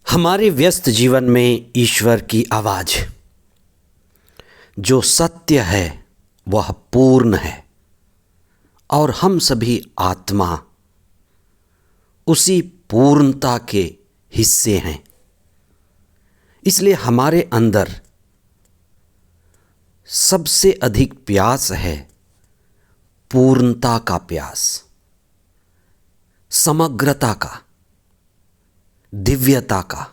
हमारे व्यस्त जीवन में ईश्वर की आवाज़ जो सत्य है वह पूर्ण है और हम सभी आत्मा उसी पूर्णता के हिस्से हैं। इसलिए हमारे अंदर सबसे अधिक प्यास है पूर्णता का प्यास, समग्रता का, दिव्यता का,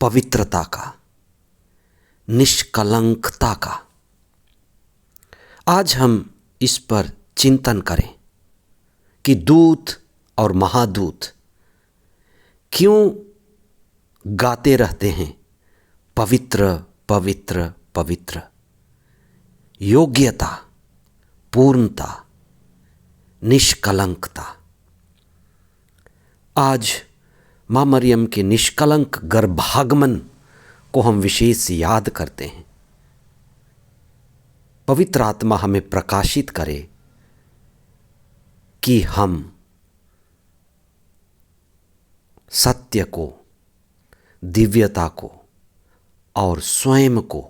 पवित्रता का, निष्कलंकता का। आज हम इस पर चिंतन करें कि दूत और महादूत क्यों गाते रहते हैं पवित्र पवित्र पवित्र। योग्यता, पूर्णता, निष्कलंकता। आज माँ मरियम के निष्कलंक गर्भागमन को हम विशेष याद करते हैं। पवित्र आत्मा हमें प्रकाशित करे कि हम सत्य को, दिव्यता को और स्वयं को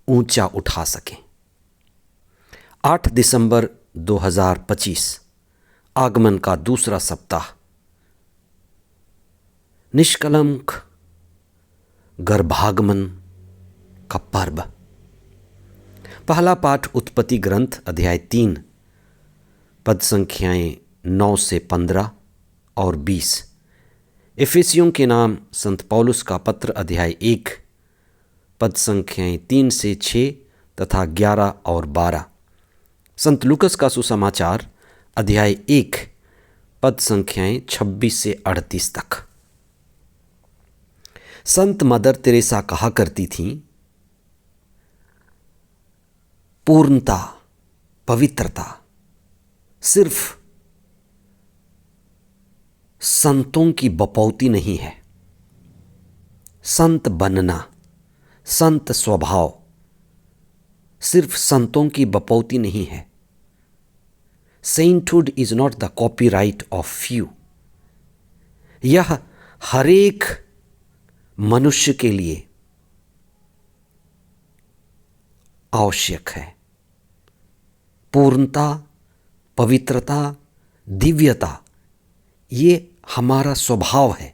ऊंचा उठा सकें। 8 दिसंबर 2025 आगमन का दूसरा सप्ताह, निष्कलंक गर्भागमन का पर्व। पहला पाठ उत्पत्ति ग्रंथ अध्याय 3 पद संख्याएं 9 से 15 और 20। इफिसियों के नाम संत पौलुस का पत्र अध्याय 1 पद संख्याएं 3 से 6 तथा 11 और 12। संत लूकस का सुसमाचार अध्याय 1 पद संख्याएं 26 से 38 तक। संत मदर तेरेसा कहा करती थीं, पूर्णता, पवित्रता सिर्फ संतों की बपौती नहीं है। संत बनना, संत स्वभाव सिर्फ संतों की बपौती नहीं है। Sainthood is not the copyright of few. यह हरेक मनुष्य के लिए आवश्यक है। पूर्णता, पवित्रता, दिव्यता ये हमारा स्वभाव है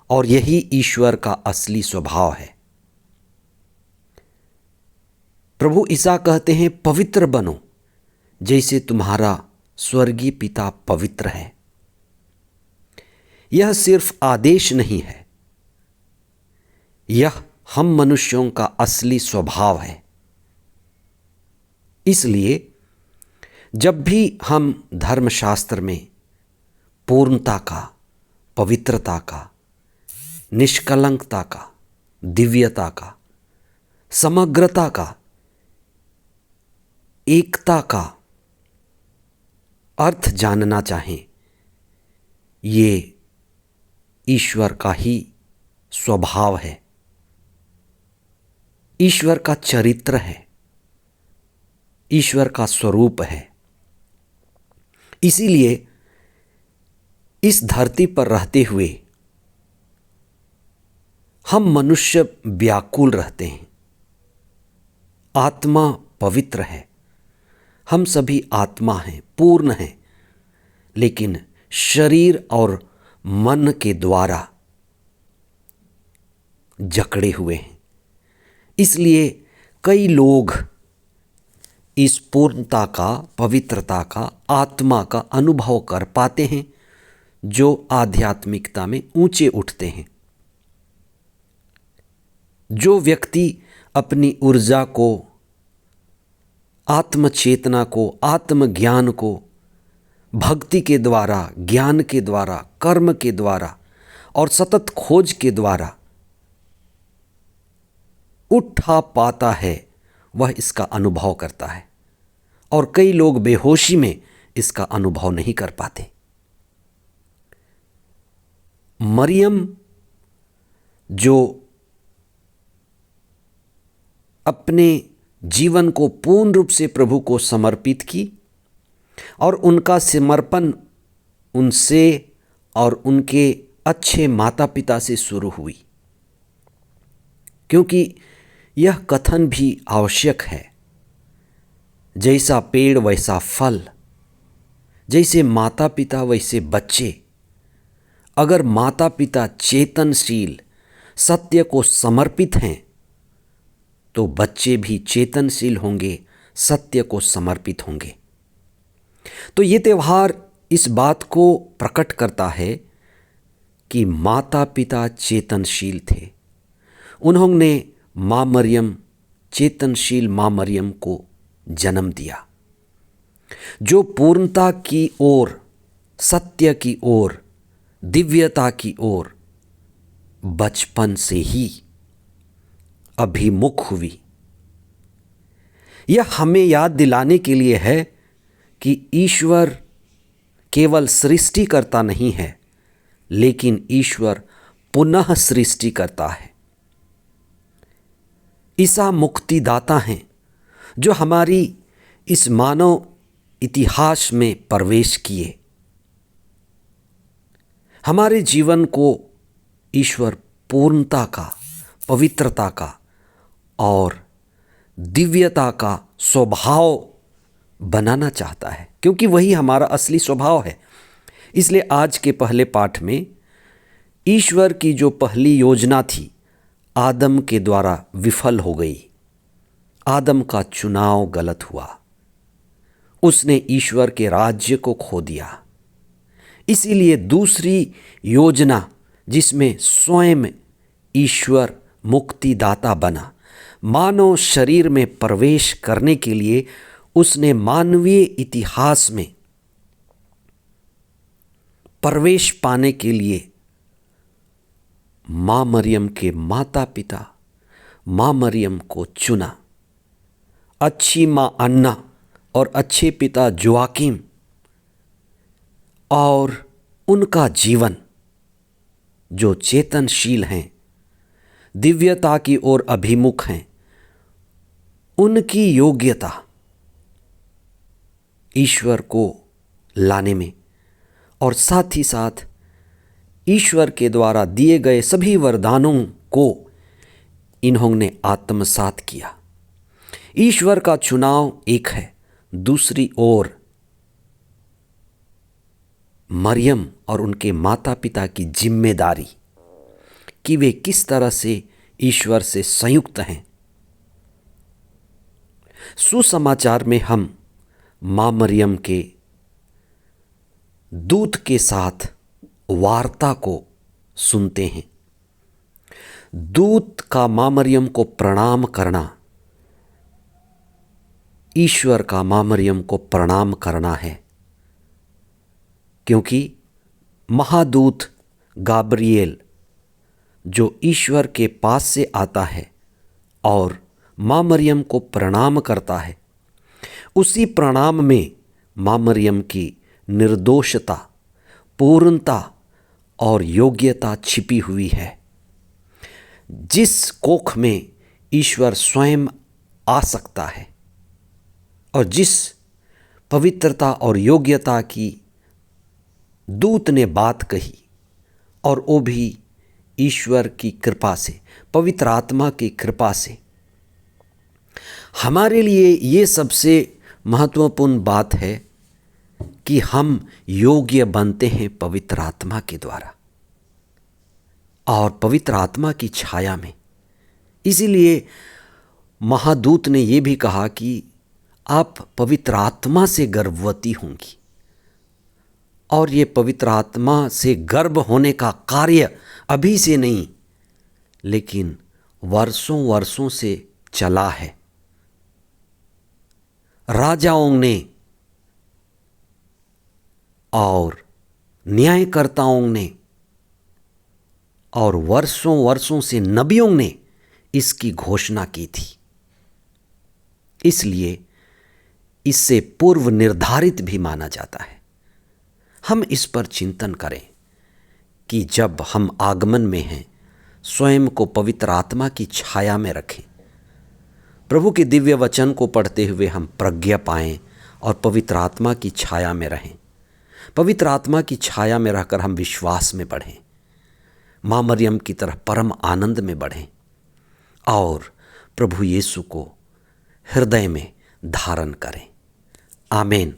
और यही ईश्वर का असली स्वभाव है। प्रभु ईसा कहते हैं, पवित्र बनो जैसे तुम्हारा स्वर्गीय पिता पवित्र है। यह सिर्फ आदेश नहीं है, यह हम मनुष्यों का असली स्वभाव है। इसलिए जब भी हम धर्मशास्त्र में पूर्णता का, पवित्रता का, निष्कलंकता का, दिव्यता का, समग्रता का, एकता का अर्थ जानना चाहें, ये ईश्वर का ही स्वभाव है, ईश्वर का चरित्र है, ईश्वर का स्वरूप है। इसीलिए इस धरती पर रहते हुए हम मनुष्य व्याकुल रहते हैं। आत्मा पवित्र है, हम सभी आत्मा हैं, पूर्ण हैं, लेकिन शरीर और मन के द्वारा जकड़े हुए हैं। इसलिए कई लोग इस पूर्णता का, पवित्रता का, आत्मा का अनुभव कर पाते हैं जो आध्यात्मिकता में ऊंचे उठते हैं। जो व्यक्ति अपनी ऊर्जा को, आत्मचेतना को, आत्मज्ञान को भक्ति के द्वारा, ज्ञान के द्वारा, कर्म के द्वारा और सतत खोज के द्वारा उठा पाता है, वह इसका अनुभव करता है और कई लोग बेहोशी में इसका अनुभव नहीं कर पाते। मरियम जो अपने जीवन को पूर्ण रूप से प्रभु को समर्पित की और उनका समर्पण उनसे और उनके अच्छे माता पिता से शुरू हुई, क्योंकि यह कथन भी आवश्यक है, जैसा पेड़ वैसा फल, जैसे माता पिता वैसे बच्चे। अगर माता पिता चेतनशील, सत्य को समर्पित हैं, तो बच्चे भी चेतनशील होंगे, सत्य को समर्पित होंगे। तो ये त्यौहार इस बात को प्रकट करता है कि माता पिता चेतनशील थे। उन्होंने माँ मरियम, चेतनशील माँ मरियम को जन्म दिया, जो पूर्णता की ओर, सत्य की ओर, दिव्यता की ओर बचपन से ही अभिमुख हुई। यह हमें याद दिलाने के लिए है कि ईश्वर केवल सृष्टि करता नहीं है, लेकिन ईश्वर पुनः सृष्टि करता है। ईसा मुक्तिदाता हैं, जो हमारी इस मानव इतिहास में प्रवेश किए। हमारे जीवन को ईश्वर पूर्णता का, पवित्रता का और दिव्यता का स्वभाव बनाना चाहता है, क्योंकि वही हमारा असली स्वभाव है। इसलिए आज के पहले पाठ में ईश्वर की जो पहली योजना थी, आदम के द्वारा विफल हो गई। आदम का चुनाव गलत हुआ, उसने ईश्वर के राज्य को खो दिया। इसीलिए दूसरी योजना, जिसमें स्वयं ईश्वर मुक्तिदाता बना, मानव शरीर में प्रवेश करने के लिए उसने मानवीय इतिहास में प्रवेश पाने के लिए माँ मरियम के माता पिता माँ मरियम को चुना। अच्छी माँ अन्ना और अच्छे पिता जोआकिम और उनका जीवन, जो चेतनशील हैं, दिव्यता की ओर अभिमुख हैं, उनकी योग्यता ईश्वर को लाने में और साथ ही साथ ईश्वर के द्वारा दिए गए सभी वरदानों को इन्होंने आत्मसात किया। ईश्वर का चुनाव एक है, दूसरी ओर मरियम और उनके माता पिता की जिम्मेदारी कि वे किस तरह से ईश्वर से संयुक्त हैं। सुसमाचार में हम माँ मरियम के दूत के साथ वार्ता को सुनते हैं। दूत का माँ मरियम को प्रणाम करना, ईश्वर का माँ मरियम को प्रणाम करना है, क्योंकि महादूत गाब्रिएल जो ईश्वर के पास से आता है और माँ मरियम को प्रणाम करता है, उसी प्रणाम में माँ मरियम की निर्दोषता, पूर्णता और योग्यता छिपी हुई है। जिस कोख में ईश्वर स्वयं आ सकता है और जिस पवित्रता और योग्यता की दूत ने बात कही, और वो भी ईश्वर की कृपा से, पवित्र आत्मा की कृपा से। हमारे लिए ये सबसे महत्वपूर्ण बात है कि हम योग्य बनते हैं पवित्र आत्मा के द्वारा और पवित्र आत्मा की छाया में। इसीलिए महादूत ने ये भी कहा कि आप पवित्र आत्मा से गर्भवती होंगी, और ये पवित्र आत्मा से गर्भ होने का कार्य अभी से नहीं, लेकिन वर्षों वर्षों से चला है। राजाओं ने और न्यायकर्ताओं ने और वर्षों वर्षों से नबियों ने इसकी घोषणा की थी। इसलिए इससे पूर्व निर्धारित भी माना जाता है। हम इस पर चिंतन करें कि जब हम आगमन में हैं, स्वयं को पवित्र आत्मा की छाया में रखें, प्रभु के दिव्य वचन को पढ़ते हुए हम प्रज्ञा पाएं और पवित्र आत्मा की छाया में रहें। पवित्र आत्मा की छाया में रहकर हम विश्वास में बढ़ें, माँ मरियम की तरह परम आनंद में बढ़ें और प्रभु यीशु को हृदय में धारण करें। आमीन।